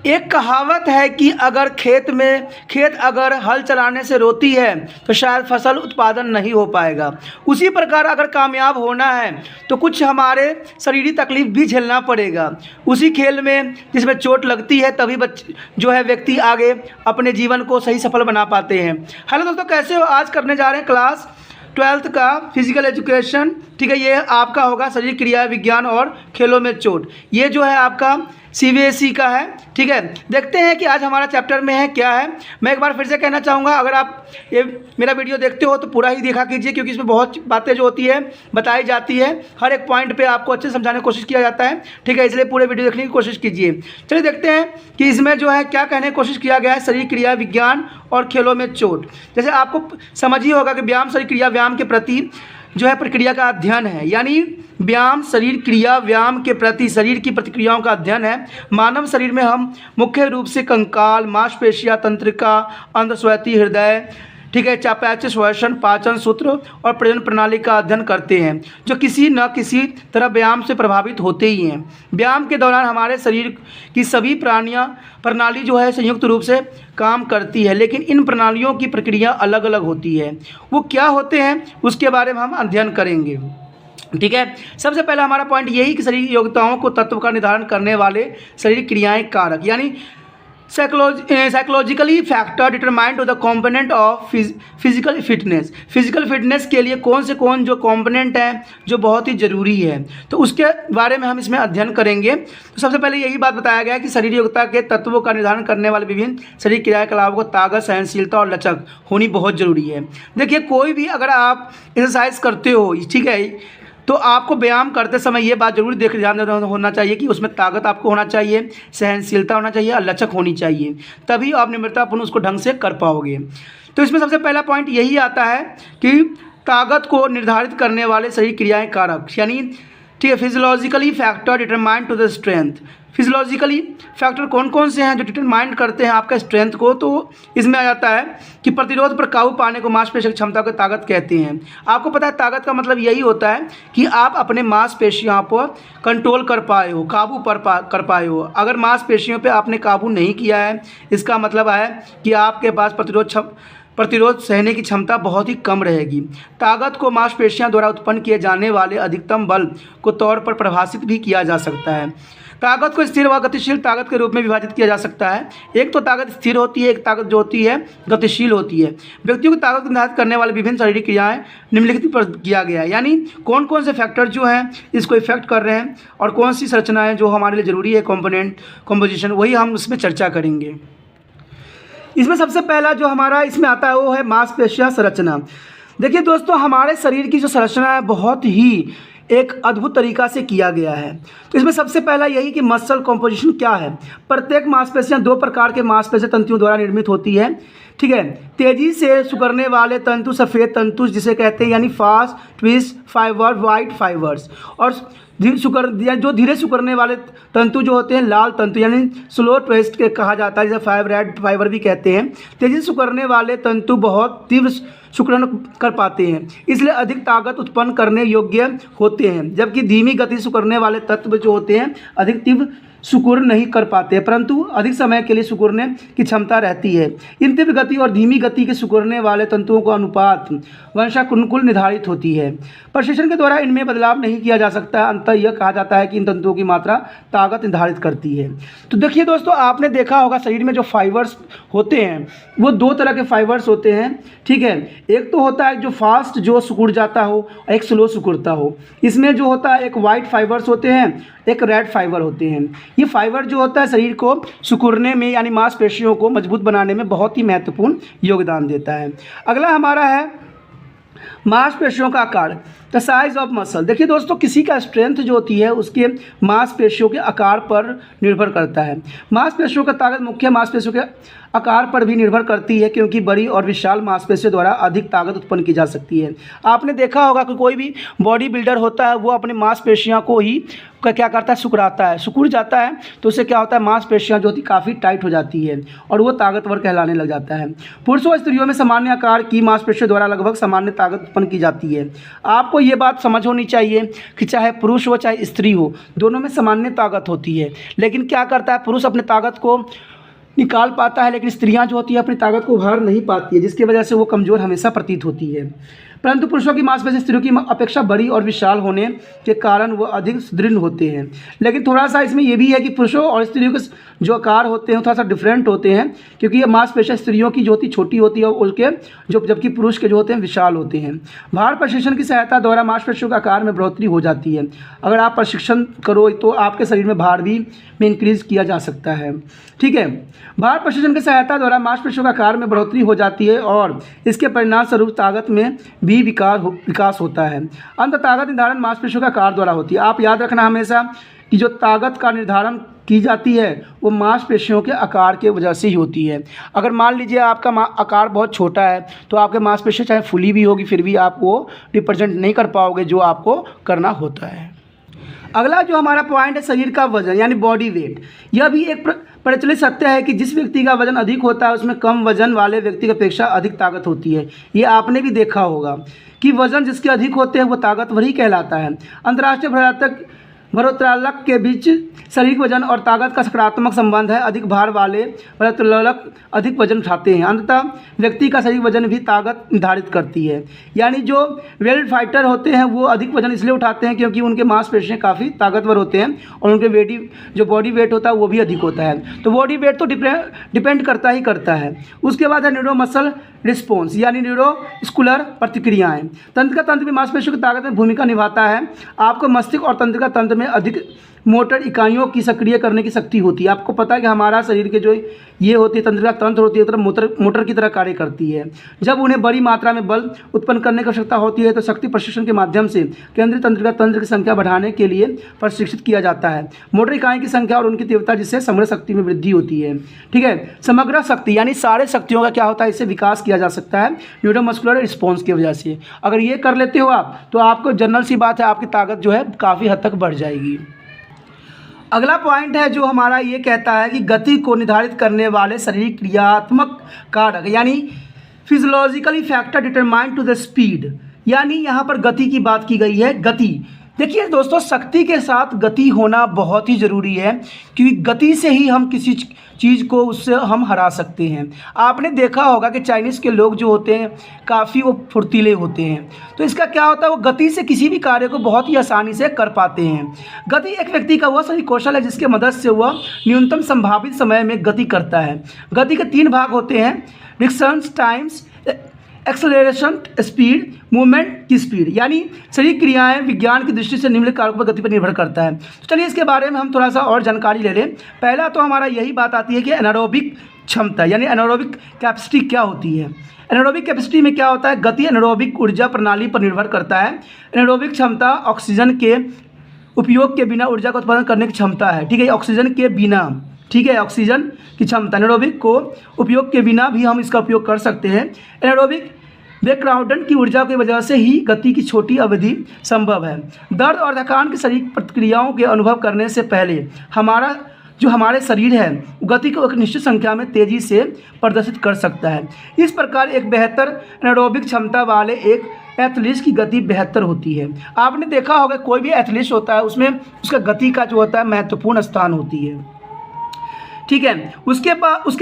एक कहावत है कि अगर खेत अगर हल चलाने से रोती है तो शायद फसल उत्पादन नहीं हो पाएगा। उसी प्रकार अगर कामयाब होना है तो कुछ हमारे शारीरिक तकलीफ भी झेलना पड़ेगा। उसी खेल में जिसमें चोट लगती है तभी जो है व्यक्ति आगे अपने जीवन को सही सफल बना पाते हैं। हेलो दोस्तों, कैसे हो? आज करने जा रहे हैं क्लास 12th का फिजिकल एजुकेशन। ठीक है, ये आपका होगा शरीर क्रिया विज्ञान और खेलों में चोट। ये जो है आपका CBSE का है। ठीक है, देखते हैं कि आज हमारा चैप्टर में है क्या है। मैं एक बार फिर से कहना चाहूँगा, अगर आप ये मेरा वीडियो देखते हो तो पूरा ही देखा कीजिए, क्योंकि इसमें बहुत बातें जो होती है बताई जाती है। हर एक पॉइंट पे आपको अच्छे से समझाने की कोशिश किया जाता है। ठीक है, इसलिए पूरे वीडियो देखने की कोशिश कीजिए। चलिए देखते हैं कि इसमें जो है क्या कहने की कोशिश किया गया है शरीर क्रिया विज्ञान और खेलों में चोट। जैसे आपको समझ ही होगा कि व्यायाम शरीर क्रिया व्यायाम के प्रति जो है प्रक्रिया का अध्ययन है, यानी व्यायाम शरीर क्रिया व्यायाम के प्रति शरीर की प्रतिक्रियाओं का अध्ययन है। मानव शरीर में हम मुख्य रूप से कंकाल, मांसपेशियां, तंत्रिका, अंतस्वैती, हृदय, ठीक है, चयापचय, श्वसन, पाचन सूत्र और प्रजनन प्रणाली का अध्ययन करते हैं, जो किसी न किसी तरह व्यायाम से प्रभावित होते ही हैं। व्यायाम के दौरान हमारे शरीर की सभी प्रणाली जो है संयुक्त रूप से काम करती है, लेकिन इन प्रणालियों की प्रक्रिया अलग अलग होती है। वो क्या होते हैं उसके बारे में हम अध्ययन करेंगे। ठीक है, सबसे पहला हमारा पॉइंट यही कि शरीर योग्यताओं को तत्व का निर्धारण करने वाले शरीर क्रियाएं कारक, यानी psychologically factor determined to the component of physical fitness. Physical fitness के लिए कौन जो कंपोनेंट हैं जो बहुत ही ज़रूरी है, तो उसके बारे में हम इसमें अध्ययन करेंगे। तो सबसे पहले यही बात बताया गया है कि शरीर योग्यता के तत्वों का निर्धारण करने वाले विभिन्न शरीर क्रियाकलापों को ताकत, सहनशीलता और लचक होनी बहुत ज़रूरी है। देखिए, कोई भी अगर आप एक्सरसाइज करते हो, ठीक है, तो आपको व्यायाम करते समय ये बात जरूर ध्यान होना चाहिए कि उसमें ताकत आपको होना चाहिए, सहनशीलता होना चाहिए और लचक होनी चाहिए, तभी आप निम्रतापूर्ण उसको ढंग से कर पाओगे। तो इसमें सबसे पहला पॉइंट यही आता है कि ताकत को निर्धारित करने वाले शरीर क्रियाएं कारक, यानी ठीक है, physiologically factor determined to the strength. Physiologically factor कौन कौन से हैं जो डिटरमाइंड करते हैं आपका स्ट्रेंथ को? तो इसमें आ जाता है कि प्रतिरोध पर काबू पाने को मांसपेशियों की क्षमता को ताकत कहते हैं। आपको पता है ताकत का मतलब यही होता है कि आप अपने मांसपेशियों पर कंट्रोल कर पाए हो, काबू कर पाए हो। अगर मांसपेशियों पर आपने काबू नहीं किया है, इसका मतलब है कि आपके पास प्रतिरोध सहने की क्षमता बहुत ही कम रहेगी। ताकत को मांसपेशियों द्वारा उत्पन्न किए जाने वाले अधिकतम बल को तौर पर परिभाषित भी किया जा सकता है। ताकत को स्थिर व गतिशील ताकत के रूप में विभाजित किया जा सकता है। एक तो ताकत स्थिर होती है, एक ताकत जो होती है गतिशील होती है। व्यक्तियों की ताकत को निर्धारित करने वाले विभिन्न शारीरिक क्रियाएं निम्नलिखित पर किया गया है, यानी कौन कौन से फैक्टर जो हैं इसको इफेक्ट कर रहे हैं और कौन सी संरचनाएँ जो हमारे लिए ज़रूरी है, कॉम्पोनेंट कॉम्पोजिशन, वही हम उसमें चर्चा करेंगे। इसमें सबसे पहला जो हमारा इसमें आता है वो है मांसपेशियां संरचना। देखिए दोस्तों, हमारे शरीर की जो संरचना है बहुत ही एक अद्भुत तरीका से किया गया है। तो इसमें सबसे पहला यही कि मसल कॉम्पोजिशन क्या है। प्रत्येक मांसपेशियां दो प्रकार के मांसपेशियों तंतुओं द्वारा निर्मित होती है। ठीक है, तेजी से सिकुड़ने वाले तंतु सफ़ेद तंतु जिसे कहते हैं, यानी fast twist fibre, white fibres, और जो धीरे सिकुड़ने वाले तंतु जो होते हैं लाल तंतु, यानी स्लो ट्विस्ट के कहा जाता है, जिसे रेड फाइबर भी कहते हैं। तेजी से सिकुड़ने वाले तंतु बहुत तीव्र सिकुड़न कर पाते हैं, इसलिए अधिक ताकत उत्पन्न करने योग्य होते हैं, जबकि धीमी गति सिकुड़ने वाले तत्व जो होते हैं अधिक तीव्र सिकुड़ नहीं कर पाते, परंतु अधिक समय के लिए सिकुड़ने की क्षमता रहती है। इन तीव्र गति और धीमी गति के सिकुड़ने वाले तंतुओं का अनुपात वंशानुकुल निर्धारित होती है। प्रशिक्षण के द्वारा इनमें बदलाव नहीं किया जा सकता। अंततः यह कहा जाता है कि इन तंतुओं की मात्रा ताकत निर्धारित करती है। तो देखिए दोस्तों, आपने देखा होगा शरीर में जो फाइबर्स होते हैं वो दो तरह के फाइबर्स होते हैं। ठीक है, एक तो होता है जो फास्ट जो सिकुड़ जाता हो, एक स्लो सिकुड़ता हो। इसमें जो होता है एक वाइट फाइबर्स होते हैं, एक रेड फाइबर होते हैं। ये फाइबर जो होता है शरीर को सिकुड़ने में, यानी मांसपेशियों को मजबूत बनाने में बहुत ही महत्वपूर्ण योगदान देता है। अगला हमारा है मांसपेशियों का आकार, द साइज ऑफ मसल। देखिए दोस्तों, किसी का स्ट्रेंथ जो होती है उसके मांसपेशियों के आकार पर निर्भर करता है। मांसपेशियों का ताकत मुख्य मांसपेशियों के आकार पर भी निर्भर करती है, क्योंकि बड़ी और विशाल मांसपेशियों द्वारा अधिक ताकत उत्पन्न की जा सकती है। आपने देखा होगा कि कोई भी बॉडी बिल्डर होता है वो अपने मांसपेशियों को ही क्या करता है, सिकुड़ाता है, सिकुड़ जाता है, तो उससे क्या होता है, मांसपेशियां जो होती काफ़ी टाइट हो जाती है और वो ताकतवर कहलाने लग जाता है। पुरुषों और स्त्रियों में सामान्य आकार की मांसपेशियों द्वारा लगभग सामान्य ताकत ताकत उत्पन्न की जाती है। आपको ये बात समझ होनी चाहिए कि चाहे पुरुष हो चाहे स्त्री हो, दोनों में सामान्य ताकत होती है। लेकिन क्या करता है, पुरुष अपनी ताकत को निकाल पाता है, लेकिन स्त्रियां जो होती है अपनी ताकत को उभार नहीं पाती है, जिसकी वजह से वो कमज़ोर हमेशा प्रतीत होती है। परंतु पुरुषों की मांसपेशी स्त्रियों की अपेक्षा बड़ी और विशाल होने के कारण वो अधिक सुदृढ़ होते हैं। लेकिन थोड़ा सा इसमें ये भी है कि पुरुषों और स्त्रियों के जो आकार होते हैं थोड़ा सा डिफरेंट होते हैं, क्योंकि ये मांसपेशियां स्त्रियों की जो होती छोटी होती है और उनके जबकि पुरुष के जो होते हैं विशाल होते हैं। भार प्रशिक्षण की सहायता द्वारा मांसपेशियों के आकार में बढ़ोतरी हो जाती है। अगर आप प्रशिक्षण करो तो आपके शरीर में भार भी इंक्रीज किया जा सकता है। ठीक है, भार प्रशिक्षण की सहायता द्वारा मांसपेशियों का आकार में बढ़ोतरी हो जाती है और इसके परिणाम स्वरूप ताकत में भी विकास होता है। अंत ताकत निर्धारण मांसपेशियों का आकार द्वारा होती है। आप याद रखना हमेशा कि जो ताकत का निर्धारण की जाती है वो मांसपेशियों के आकार के वजह से ही होती है। अगर मान लीजिए आपका आकार बहुत छोटा है तो आपके मांसपेशियां चाहे फुली भी होगी फिर भी आप वो रिप्रेजेंट नहीं कर पाओगे जो आपको करना होता है। अगला जो हमारा पॉइंट है शरीर का वजन यानी बॉडी वेट। यह भी एक प्रचलित सत्य है कि जिस व्यक्ति का वजन अधिक होता है उसमें कम वजन वाले व्यक्ति की अपेक्षा अधिक ताकत होती है। ये आपने भी देखा होगा कि वजन जिसके अधिक होते हैं वो ताकतवर ही कहलाता है। अंतर्राष्ट्रीय भारोत्तोलक के बीच शारीरिक वजन और ताकत का सकारात्मक संबंध है। अधिक भार वाले भारोत्तोलक अधिक वजन उठाते हैं। अंततः व्यक्ति का शारीरिक वजन भी ताकत निर्धारित करती है। यानी जो वेल्ट फाइटर होते हैं वो अधिक वजन इसलिए उठाते हैं क्योंकि उनके मांसपेशियां काफ़ी ताकतवर होते हैं और उनके जो बॉडी वेट होता है वो भी अधिक होता है। तो बॉडी वेट तो डिपेंड करता है। उसके बाद है न्यूरो मसल रिस्पॉन्स यानी न्यूरोस्कुलर प्रतिक्रियाएं। तंत्रिका तंत्र भी मांसपेशियों की ताकत में भूमिका निभाता है। आपको मस्तिष्क और तंत्रिका तंत्र में अधिक मोटर इकाइयों की सक्रिय करने की शक्ति होती है। आपको पता है कि हमारा शरीर के जो ये होती है तंत्रिका तंत्र होती है तरह मोटर की तरह कार्य करती है। जब उन्हें बड़ी मात्रा में बल उत्पन्न करने की आवश्यकता होती है तो शक्ति प्रशिक्षण के माध्यम से केंद्रीय तंत्रिका तंत्र की संख्या बढ़ाने के लिए प्रशिक्षित किया जाता है। मोटर इकाई की संख्या और उनकी तीव्रता जिससे समग्र शक्ति में वृद्धि होती है। ठीक है, समग्र शक्ति यानी सारे शक्तियों का क्या होता है, इससे विकास किया जा सकता है न्यूरोमस्कुलर रिस्पॉन्स की वजह से। अगर ये कर लेते हो आप तो आपको जनरल सी बात है आपकी ताकत जो है काफ़ी हद तक बढ़ जाएगी। अगला पॉइंट है जो हमारा ये कहता है कि गति को निर्धारित करने वाले शारीरिक क्रियात्मक कारक यानी physiologically factor determine to the speed, यानी यहाँ पर गति की बात की गई है। गति देखिए दोस्तों, शक्ति के साथ गति होना बहुत ही ज़रूरी है क्योंकि गति से ही हम किसी चीज़ को उससे हम हरा सकते हैं। आपने देखा होगा कि चाइनीज़ के लोग जो होते हैं काफ़ी वो फुर्तीले होते हैं। तो इसका क्या होता है, वो गति से किसी भी कार्य को बहुत ही आसानी से कर पाते हैं। गति एक व्यक्ति का वह शारीरिक कौशल है जिसके मदद से वह न्यूनतम संभावित समय में गति करता है। गति के 3 भाग होते हैं, reactions times, acceleration speed, movement की स्पीड। यानी शारीरिक क्रियाएं विज्ञान की दृष्टि से निम्नलिखित कारकों पर गति पर निर्भर करता है। तो चलिए इसके बारे में हम थोड़ा सा और जानकारी ले लें। पहला तो हमारा यही बात आती है कि एनारोबिक क्षमता यानी एनारोबिक कैपेसिटी क्या होती है। एनारोबिक कैपेसिटी में क्या होता है, गति एनारोबिक ऊर्जा प्रणाली पर निर्भर करता है। एनारोबिक क्षमता ऑक्सीजन के उपयोग के बिना ऊर्जा का उत्पादन करने की क्षमता है। ठीक है, ऑक्सीजन के बिना, ठीक है, ऑक्सीजन की क्षमता एनारोबिक को उपयोग के बिना भी हम इसका उपयोग कर सकते हैं। एनारोबिक बैकग्राउंड की ऊर्जा की वजह से ही गति की छोटी अवधि संभव है। दर्द और थकान की शारीरिक प्रतिक्रियाओं के अनुभव करने से पहले हमारे शरीर है गति को एक निश्चित संख्या में तेज़ी से प्रदर्शित कर सकता है। इस प्रकार एक बेहतर एनारोबिक क्षमता वाले एक एथलीट की गति बेहतर होती है। आपने देखा होगा कोई भी एथलीट होता है उसमें उसका गति का जो होता है महत्वपूर्ण स्थान होती है। ठीक है, उसके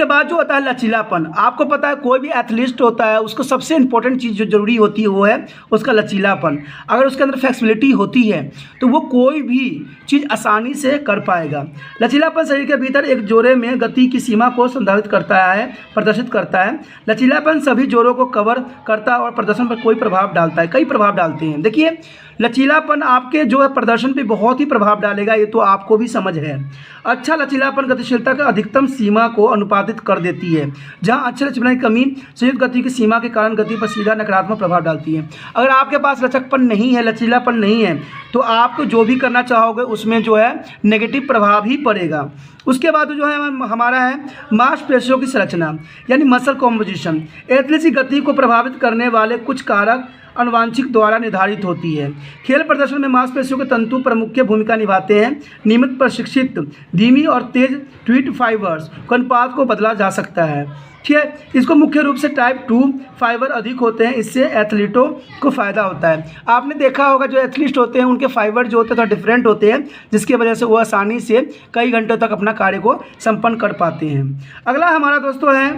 बाद जो होता है लचीलापन। आपको पता है कोई भी एथलीट होता है उसको सबसे इंपॉर्टेंट चीज़ जो जरूरी होती है वो है उसका लचीलापन। अगर उसके अंदर फ्लेक्सिबिलिटी होती है तो वो कोई भी चीज़ आसानी से कर पाएगा। लचीलापन शरीर के भीतर एक जोड़े में गति की सीमा को संदर्भित करता है, प्रदर्शित करता है। लचीलापन सभी जोड़ों को कवर करता है और प्रदर्शन पर कोई प्रभाव डालता है, कई प्रभाव डालते हैं। देखिए लचीलापन आपके जो है प्रदर्शन पे बहुत ही प्रभाव डालेगा, ये तो आपको भी समझ है। अच्छा लचीलापन गतिशीलता का अधिकतम सीमा को अनुपातित कर देती है। जहां अच्छे लचीलापन की कमी संयुक्त गति की सीमा के कारण गति पर सीधा नकारात्मक प्रभाव डालती है। अगर आपके पास लचकपन नहीं है, लचीलापन नहीं है, तो आप जो भी करना चाहोगे उसमें जो है नेगेटिव प्रभाव ही पड़ेगा। उसके बाद जो है हमारा है मांसपेशियों की संरचना यानी मसल कॉम्पोजिशन। एथलीट की गति को प्रभावित करने वाले कुछ कारक आनुवांशिक द्वारा निर्धारित होती है। खेल प्रदर्शन में मांसपेशियों के तंतु प्रमुख भूमिका निभाते हैं। नियमित प्रशिक्षित धीमी और तेज ट्वीट फाइबर्स के अनुपात को बदला जा सकता है। ठीक है, इसको मुख्य रूप से टाइप 2 फाइबर अधिक होते हैं, इससे एथलीटों को फ़ायदा होता है। आपने देखा होगा जो एथलीट होते हैं उनके फाइबर जो होते हैं थोड़ा डिफरेंट होते हैं, जिसकी वजह से वो आसानी से कई घंटों तक अपना कार्य को संपन्न कर पाते हैं। अगला हमारा दोस्तों है,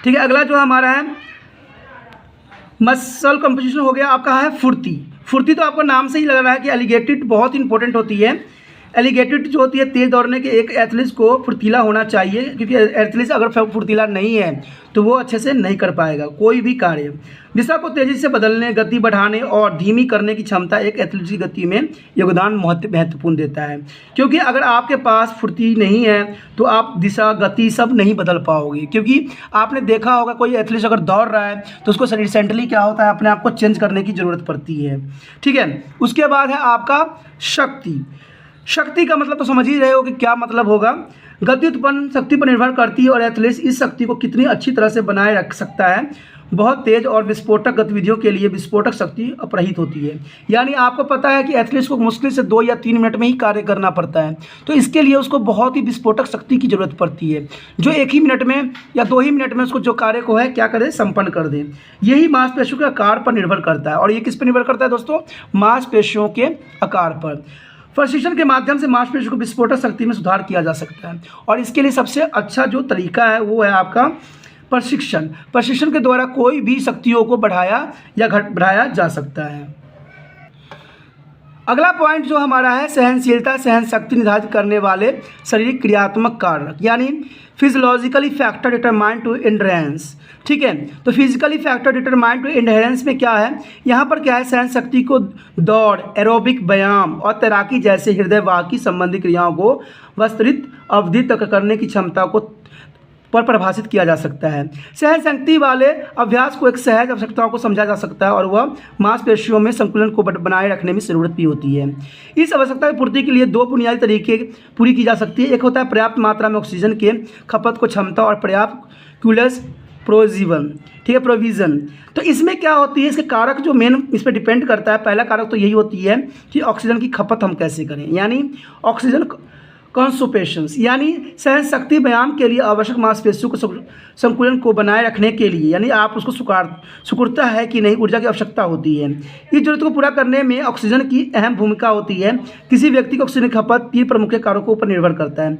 ठीक है, अगला जो हमारा है मसल कंपोजिशन हो गया आपका है फुर्ती। फुर्ती तो आपको नाम से ही लग रहा है कि एलिगेटेड बहुत इंपॉर्टेंट होती है। एलिगेटेड जो होती है तेज दौड़ने के एक एथलीट को फुर्तीला होना चाहिए, क्योंकि एथलीट अगर फुर्तीला नहीं है तो वो अच्छे से नहीं कर पाएगा कोई भी कार्य। दिशा को तेज़ी से बदलने, गति बढ़ाने और धीमी करने की क्षमता एक एथलीट की गति में योगदान महत्वपूर्ण देता है। क्योंकि अगर आपके पास फुर्ती नहीं है तो आप दिशा, गति सब नहीं बदल पाओगे। क्योंकि आपने देखा होगा कोई एथलीट अगर दौड़ रहा है तो उसको रिसेंटली क्या होता है, अपने आप को चेंज करने की ज़रूरत पड़ती है। ठीक है, उसके बाद है आपका शक्ति। शक्ति का मतलब तो समझ ही रहे हो कि क्या मतलब होगा। गति उत्पन्न शक्ति पर निर्भर करती है और एथलीट इस शक्ति को कितनी अच्छी तरह से बनाए रख सकता है। बहुत तेज और विस्फोटक गतिविधियों के लिए विस्फोटक शक्ति अपरहित होती है। यानी आपको पता है कि एथलीट को मुश्किल से 2 या 3 मिनट में ही कार्य करना पड़ता है, तो इसके लिए उसको बहुत ही विस्फोटक शक्ति की जरूरत पड़ती है, जो 1 ही मिनट में या 2 ही मिनट में उसको जो कार्य को है क्या करे, संपन्न कर दे। यही मांसपेशियों के आकार पर निर्भर करता है। और ये किस पर निर्भर करता है दोस्तों? मांसपेशियों के आकार पर। प्रशिक्षण के माध्यम से मांसपेशियों को विस्फोटक शक्ति में सुधार किया जा सकता है, और इसके लिए सबसे अच्छा जो तरीका है वो है आपका प्रशिक्षण। प्रशिक्षण के द्वारा कोई भी शक्तियों को बढ़ाया या बढ़ाया जा सकता है। अगला पॉइंट जो हमारा है सहनशीलता, सहन शक्ति निर्धारित करने वाले शारीरिक क्रियात्मक कारक, यानी physiologically factor determined to endurance. ठीक है, तो physically factor determined to endurance में क्या है, यहाँ पर क्या है, सहन शक्ति को दौड़, एरोबिक व्यायाम और तैराकी जैसे हृदयवाहिकी संबंधी क्रियाओं को विस्तृत अवधि तक करने की क्षमता को पर परिभाषित किया जा सकता है। सहन शक्ति वाले अभ्यास को एक सहज आवश्यकताओं को समझा जा सकता है, और वह मांसपेशियों में संतुलन को बनाए रखने में ज़रूरत भी होती है। इस आवश्यकता की पूर्ति के लिए 2 बुनियादी तरीके पूरी की जा सकती है। एक होता है पर्याप्त मात्रा में ऑक्सीजन के खपत को क्षमता और पर्याप्त क्यूलस प्रोजीवन, ठीक है, प्रोविज़न। तो इसमें क्या होती है, इसके कारक जो मेन इस पर डिपेंड करता है, पहला कारक तो यही होती है कि ऑक्सीजन की खपत हम कैसे करें, यानी ऑक्सीजन कॉन्सोपेशंस, यानी सहन शक्ति व्यायाम के लिए आवश्यक मांसपेशियों को संतुलन को बनाए रखने के लिए, यानी आप उसको सुकुड़ता है कि नहीं, ऊर्जा की आवश्यकता होती है। इस जरूरत को पूरा करने में ऑक्सीजन की अहम भूमिका होती है। किसी व्यक्ति की ऑक्सीजन की खपत 3 प्रमुख कारकों पर निर्भर करता है।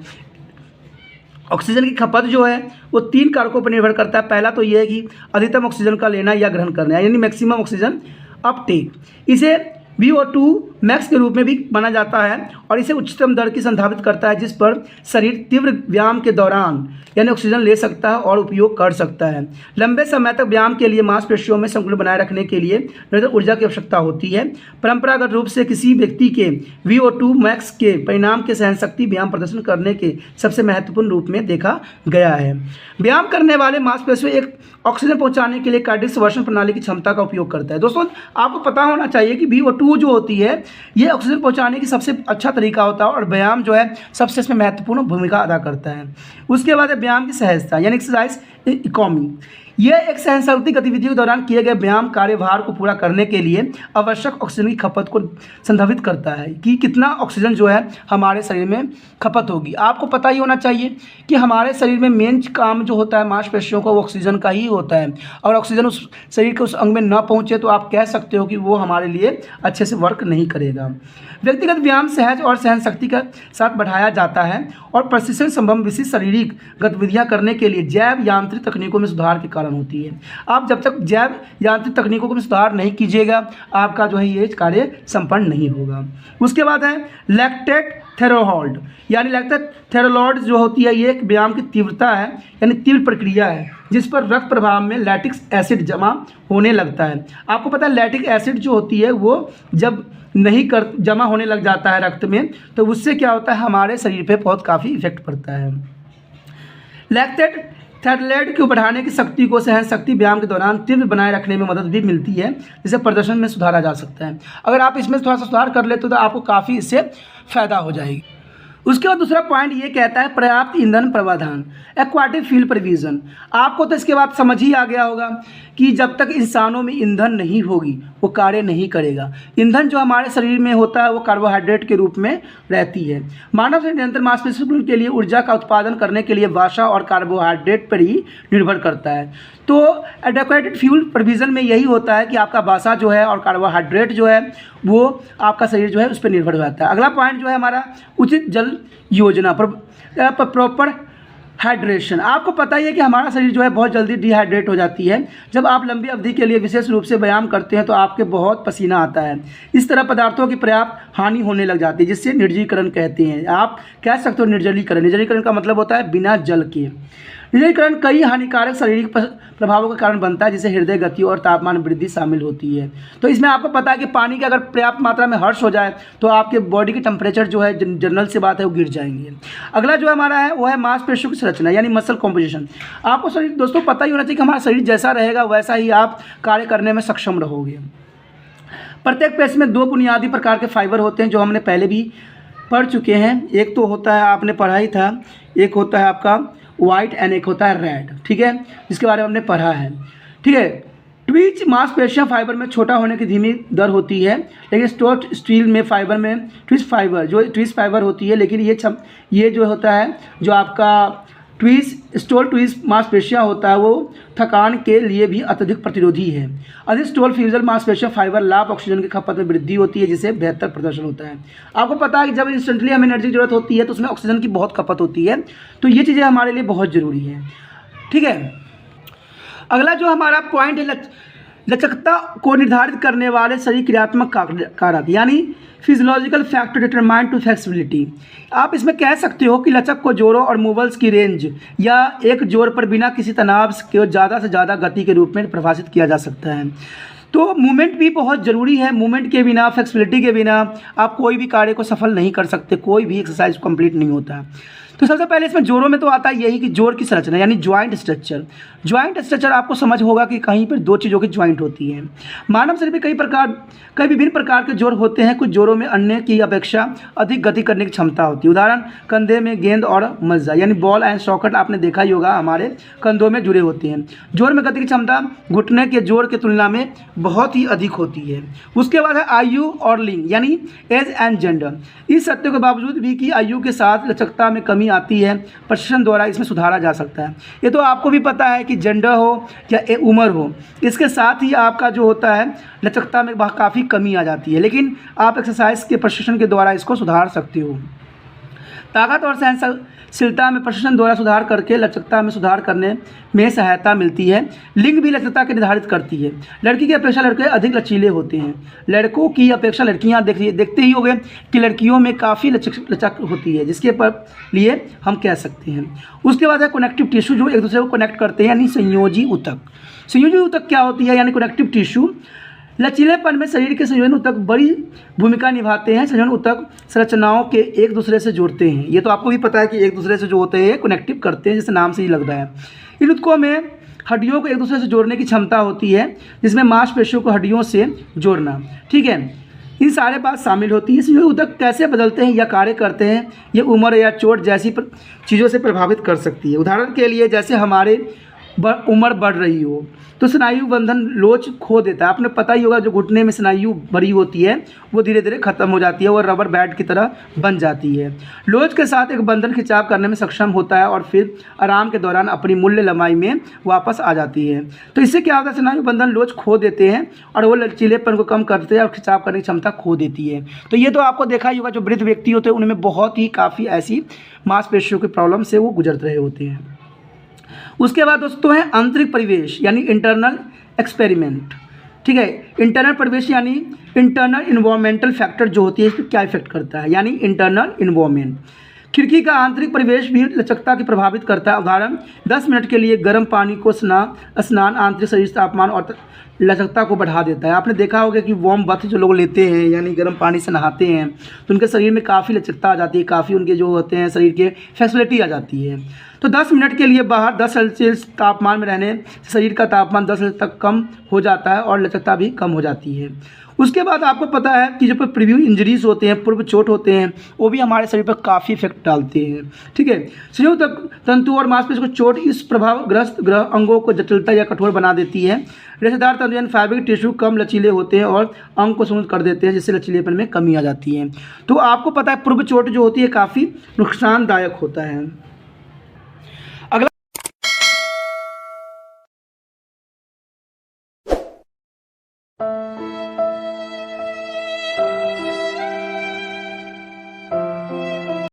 ऑक्सीजन की खपत जो है वो 3 कारकों पर निर्भर करता है। पहला तो ये है कि अधिकतम ऑक्सीजन का लेना या ग्रहण करना, यानी मैक्सिमम ऑक्सीजन अपटेक। इसे VO2 मैक्स के रूप में भी माना जाता है, और इसे उच्चतम दर की संभावित करता है जिस पर शरीर तीव्र व्यायाम के दौरान यानी ऑक्सीजन ले सकता है और उपयोग कर सकता है। लंबे समय तक व्यायाम के लिए मांसपेशियों में संतुलन बनाए रखने के लिए निरंतर ऊर्जा की आवश्यकता होती है। परंपरागत रूप से किसी व्यक्ति के VO2 मैक्स के परिणाम के सहन शक्ति व्यायाम प्रदर्शन करने के सबसे महत्वपूर्ण रूप में देखा गया है। व्यायाम करने वाले मांसपेशियों एक ऑक्सीजन पहुंचाने के लिए कार्डियक संवर्धन प्रणाली की क्षमता का उपयोग करता है। दोस्तों आपको पता होना चाहिए कि VO2 जो होती है ये ऑक्सीजन पहुंचाने की सबसे अच्छा तरीका होता है, और व्यायाम जो है सबसे इसमें महत्वपूर्ण भूमिका अदा करता है। उसके बाद है व्यायाम की सहजता, यानी एक्सरसाइज इकोनॉमी। यह एक सहन शक्ति गतिविधि के दौरान किए गए व्यायाम कार्यभार को पूरा करने के लिए आवश्यक ऑक्सीजन की खपत को संदर्भित करता है कि कितना ऑक्सीजन जो है हमारे शरीर में खपत होगी। आपको पता ही होना चाहिए कि हमारे शरीर में मेन काम जो होता है मांसपेशियों का वो ऑक्सीजन का ही होता है, और ऑक्सीजन उस शरीर के उस अंग में न पहुँचे तो आप कह सकते हो कि वो हमारे लिए अच्छे से वर्क नहीं करेगा। व्यक्तिगत व्यायाम सहज और सहन शक्ति के साथ बढ़ाया जाता है, और प्रशिक्षण संबंध विशिष्ट शारीरिक गतिविधियां करने के लिए जैव यांत्रिक तकनीकों में सुधार के कारण होती है। आप जब तक जैव यांत्रिक तकनीकों में सुधार नहीं कीजिएगा आपका जो है ये कार्य संपन्न नहीं होगा। उसके बाद है लैक्टेट थेरोहोल्ड, यानी लैक्टेट थेरोलॉइड जो होती है ये एक व्यायाम की तीव्रता है, यानी तीव्र प्रक्रिया है जिस पर रक्त प्रवाह में लैक्टिक एसिड जमा होने लगता है। आपको पता है लैक्टिक एसिड जो होती है वो जब नहीं जमा होने लग जाता है रक्त में, तो उससे क्या होता है हमारे शरीर पे बहुत काफ़ी इफेक्ट पड़ता है। लैक्टेट थेरोलॉइड को बढ़ाने की शक्ति को सहन शक्ति व्यायाम के दौरान तीव्र बनाए रखने में मदद भी मिलती है, जिससे प्रदर्शन में सुधारा जा सकता है। अगर आप इसमें थोड़ा सा सुधार कर लेते तो आपको काफ़ी इससे फ़ायदा हो जाएगी। उसके बाद दूसरा पॉइंट ये कहता है पर्याप्त ईंधन प्रावधान, एक्वाटिक फ्यूल प्रोविजन। आपको तो इसके बाद समझ ही आ गया होगा कि जब तक इंसानों में ईंधन नहीं होगी वो कार्य नहीं करेगा। ईंधन जो हमारे शरीर में होता है वो कार्बोहाइड्रेट के रूप में रहती है। मानव शरीर निरंतर मांसपेशियों के लिए ऊर्जा का उत्पादन करने के लिए वसा और कार्बोहाइड्रेट पर ही निर्भर करता है। तो एडिक्वेट फ्यूल प्रोविजन में यही होता है कि आपका वसा जो है और कार्बोहाइड्रेट जो है वो आपका शरीर जो है उस पर निर्भर हो जाता है। अगला पॉइंट जो है हमारा उचित जल योजना, प्रॉपर हाइड्रेशन। आपको पता ही है कि हमारा शरीर जो है बहुत जल्दी डिहाइड्रेट हो जाती है। जब आप लंबी अवधि के लिए विशेष रूप से व्यायाम करते हैं तो आपके बहुत पसीना आता है। इस तरह पदार्थों की पर्याप्त हानि होने लग जाती है जिससे निर्जलीकरण कहते हैं। आप कह सकते हो निर्जलीकरण। निर्जलीकरण का मतलब होता है बिना जल के। निर्जलीकरण कई हानिकारक शारीरिक प्रभावों के कारण बनता है जिससे हृदय गति और तापमान वृद्धि शामिल होती है। तो इसमें आपको पता है कि पानी का अगर पर्याप्त मात्रा में हर्ष हो जाए तो आपके बॉडी की टेम्परेचर जो है जनरल से बात है वो गिर जाएंगे। अगला जो हमारा है वो है मांसपेशियों की संरचना यानी मसल कॉम्पोजिशन। आपको शरीर दोस्तों पता ही होना चाहिए कि हमारा शरीर जैसा रहेगा वैसा ही आप कार्य करने में सक्षम रहोगे। प्रत्येक पेशी में 2 बुनियादी प्रकार के फाइबर होते हैं जो हमने पहले भी पढ़ चुके हैं। एक तो होता है आपने पढ़ा ही था, एक होता है आपका वाइट एंड एक होता है रेड, ठीक है, जिसके बारे में हमने पढ़ा है, ठीक है। ट्वीच मांसपेशियां फाइबर में छोटा होने की धीमी दर होती है, लेकिन स्टोर्ड स्टील में फाइबर में ट्वीस फाइबर होती है, लेकिन ये जो होता है जो आपका स्टोल ट्वीस मांसपेशियां होता है वो थकान के लिए भी अत्यधिक प्रतिरोधी है। अधिक स्टोल फ्यूजल मांसपेशियां फाइबर लाभ ऑक्सीजन की खपत में वृद्धि होती है जिससे बेहतर प्रदर्शन होता है। आपको पता है कि जब इंस्टेंटली हमें एनर्जी की जरूरत होती है तो उसमें ऑक्सीजन की बहुत खपत होती है। तो ये चीज़ें हमारे लिए बहुत ज़रूरी है, ठीक है। अगला जो हमारा पॉइंट है लचकता को निर्धारित करने वाले शरीर क्रियात्मक कारक यानी physiological factor determine to flexibility. आप इसमें कह सकते हो कि लचक को जोड़ों और मूवल्स की रेंज या एक जोड़ पर बिना किसी तनाव के ज़्यादा से ज़्यादा गति के रूप में परिभाषित किया जा सकता है। तो मूवमेंट भी बहुत ज़रूरी है। मूवमेंट के बिना, फ्लेक्सिबिलिटी के बिना आप कोई भी कार्य को सफल नहीं कर सकते, कोई भी एक्सरसाइज कंप्लीट नहीं होता। तो सबसे पहले इसमें जोड़ों में तो आता है यही कि जोड़ की संरचना यानी ज्वाइंट स्ट्रक्चर। ज्वाइंट स्ट्रक्चर आपको समझ होगा कि कहीं पर 2 चीज़ों की ज्वाइंट होती है। मानव शरीर में कई विभिन्न प्रकार के जोड़ होते हैं। कुछ जोड़ों में अन्य की अपेक्षा अधिक गति करने की क्षमता होती है। उदाहरण कंधे में गेंद और मज्जा यानी बॉल एंड सॉकेट आपने देखा ही होगा हमारे कंधों में जुड़े होते हैं। जोड़ में गति की क्षमता घुटने के जोड़ की तुलना में बहुत ही अधिक होती है। उसके बाद है आयु और लिंग यानी एज एंड जेंडर। इस सत्य के बावजूद भी कि आयु के साथ लचकता में कमी आती है, प्रशिक्षण द्वारा इसमें सुधारा जा सकता है। ये तो आपको भी पता है कि जेंडर हो या उम्र हो, इसके साथ ही आपका जो होता है लचकता में काफ़ी कमी आ जाती है, लेकिन आप एक्सरसाइज के प्रशिक्षण के द्वारा इसको सुधार सकते हो। ताकत और सहनशीलता में प्रशिक्षण द्वारा सुधार करके लचकता में सुधार करने में सहायता मिलती है। लिंग भी लचकता के निर्धारित करती है। लड़की की अपेक्षा लड़के अधिक लचीले होते हैं। लड़कों की अपेक्षा लड़कियां देखते ही होंगे कि लड़कियों में काफ़ी लचक होती है, जिसके पर लिए हम कह सकते हैं। उसके बाद है कनेक्टिव टिश्यू जो एक दूसरे को कनेक्ट करते हैं यानी संयोजी ऊतक। संयोजी ऊतक क्या होती है यानी कनेक्टिव टिश्यू लचीलेपन में शरीर के संयोजन ऊतक बड़ी भूमिका निभाते हैं। संयोजन ऊतक संरचनाओं के एक दूसरे से जोड़ते हैं। ये तो आपको भी पता है कि एक दूसरे से जो होते हैं कनेक्टिव करते हैं, जैसे नाम से ही लग रहा है। इन ऊतकों में हड्डियों को एक दूसरे से जोड़ने की क्षमता होती है, जिसमें मांसपेशियों को हड्डियों से जोड़ना, ठीक है, इन सारे बात शामिल होती है। संयोजी ऊतक कैसे बदलते हैं या कार्य करते हैं, ये उम्र या चोट जैसी चीज़ों से प्रभावित कर सकती है। उदाहरण के लिए जैसे हमारे उम्र बढ़ रही हो तो स्नायु बंधन लोच खो देता है। आपने पता ही होगा जो घुटने में स्नायु भरी होती है वो धीरे धीरे खत्म हो जाती है, वो रबर बैंड की तरह बन जाती है। लोच के साथ एक बंधन खिंचाव करने में सक्षम होता है और फिर आराम के दौरान अपनी मूल्य लंबाई में वापस आ जाती है। तो इससे क्या होता है, स्नायु बंधन लोच खो देते हैं और वो लचीलेपन को कम करते हैं और खिंचाव करने की क्षमता खो देती है। तो ये तो आपको देखा ही होगा जो वृद्ध व्यक्ति होते हैं उनमें बहुत ही काफ़ी ऐसी मांसपेशियों की प्रॉब्लम से वो गुजर रहे होते हैं। उसके बाद दोस्तों है आंतरिक परिवेश यानी इंटरनल एक्सपेरिमेंट, ठीक है। इंटरनल परिवेश यानी इंटरनल इन्वायरमेंटल फैक्टर जो होती है इस पर क्या इफेक्ट करता है यानी इंटरनल इन्वायरमेंट। खिड़की का आंतरिक परिवेश भी लचकता की प्रभावित करता है। उदाहरण 10 मिनट के लिए गर्म पानी को स्नान आंतरिक शरीर तापमान और लचकता को बढ़ा देता है। आपने देखा होगा कि वार्म बाथ जो लोग लेते हैं यानी गर्म पानी से नहाते हैं तो उनके शरीर में काफ़ी लचकता आ जाती है, काफ़ी उनके जो होते हैं शरीर के फ्लेक्सिबिलिटी आ जाती है। तो 10 मिनट के लिए बाहर 10 सेल्सियस तापमान में रहने से शरीर का तापमान 10 तक कम हो जाता है और लचकता भी कम हो जाती है। उसके बाद आपको पता है कि जो प्रीव्यू इंजरीज होते हैं, पूर्व चोट होते हैं, वो भी हमारे शरीर पर काफ़ी इफेक्ट डालते हैं। ठीक है, संयुक्त तंतु और मांसपेशियों को चोट इस प्रभावग्रस्त ग्रह अंगों को जटिलता या कठोर बना देती है। रेशेदार तंतु यानी फैब्रिक टिश्यू कम लचीले होते हैं और अंग को समूथ कर देते हैं, जिससे लचीलेपन में कमी आ जाती है। तो आपको पता है पूर्व चोट जो होती है काफ़ी नुकसानदायक होता है।